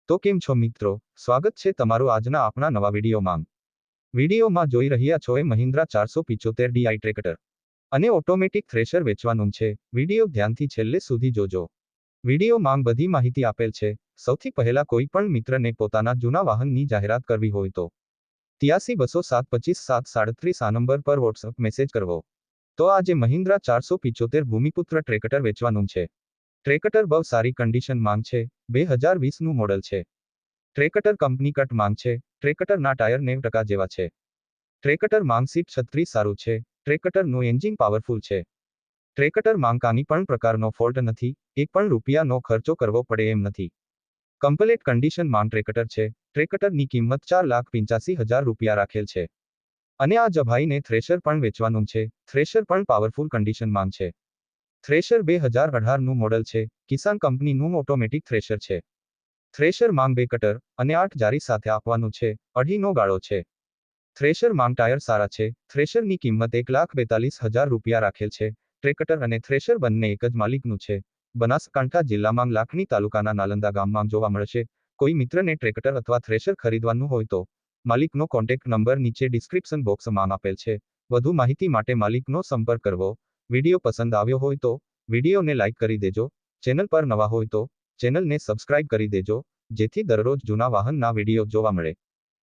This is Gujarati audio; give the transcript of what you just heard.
તો કેમ છો મિત્રો, સ્વાગત છે તમારું આજના આપણા નવા વિડીયોમાં. વિડીયોમાં જોઈ રહ્યા છો એ મહિન્દ્રા 475 ડીઆઈ ટ્રેક્ટર અને ઓટોમેટિક થ્રેશર વેચવાનું છે. વિડીયો ધ્યાનથી છેલ્લે સુધી જોજો. વિડીયોમાં બધી માહિતી આપેલ છે. સૌથી પહેલા કોઈ પણ મિત્રને પોતાના જૂના વાહનની જાહેરાત કરવી હોય તો 83 207 25 737 આ નંબર પર વોટ્સઅપ મેસેજ કરવો. તો આજે મહિન્દ્રા 475 ભૂમિપુત્ર ટ્રેક્ટર વેચવાનું છે. ટ્રેક્ટર બહુ સારી કન્ડિશન માંગ છે. 2020નું મોડલ છે. ટ્રેક્ટર કંપની કટ માંગ છે. ટ્રેક્ટરના ટાયર 90% જેવા છે. ટ્રેક્ટર માંગ સીટ 36 સારું છે. ટ્રેક્ટરનું એન્જિન પાવરફુલ છે. ટ્રેક્ટર માંગ કાની પણ પ્રકારનો ફોલ્ટ નથી. એક પણ રૂપિયાનો ખર્ચો કરવો પડે એમ નથી. કમ્પ્લીટ કન્ડિશન માંગ ટ્રેક્ટર છે. ટ્રેક્ટરની કિંમત 4,85,000 રૂપિયા રાખેલ છે. અને આ જભાઈને થ્રેશર પણ વેચવાનું છે. થ્રેશર પણ પાવરફુલ કન્ડિશન માંગ છે. થ્રેશર 2018નું મોડલ છે. કિસાન કંપનીનું ઓટોમેટિક થ્રેશર છે. થ્રેશર માંગ 2 કટર અને 8 જારી સાથે આપવાનું છે. અઢીનો ગાળો છે. થ્રેશર માંગ ટાયર સારા છે. થ્રેશરની કિંમત 1,42,000 રૂપિયા રાખેલ છે. ટ્રેક્ટર અને થ્રેશર બંને એક જ માલિકનું છે. બનાસકાંઠા જિલ્લામાં લાખણી તાલુકાના નાલંદા ગામમાં જોવા મળશે. કોઈ મિત્રને ટ્રેક્ટર અથવા થ્રેશર ખરીદવાનું હોય તો માલિકનો કોન્ટેક્ટ નંબર નીચે ડિસ્ક્રિપ્શન બોક્સમાં આપેલ છે. વધુ માહિતી માટે માલિકનો સંપર્ક કરવો. વિડીયો પસંદ આવ્યો હોય તો વિડીયોને લાઇક કરી દેજો. ચેનલ પર નવા હોય તો ચેનલને સબસ્ક્રાઇબ કરી દેજો, જેથી દરરોજ જૂના વાહનના વિડીયો જોવા મળે.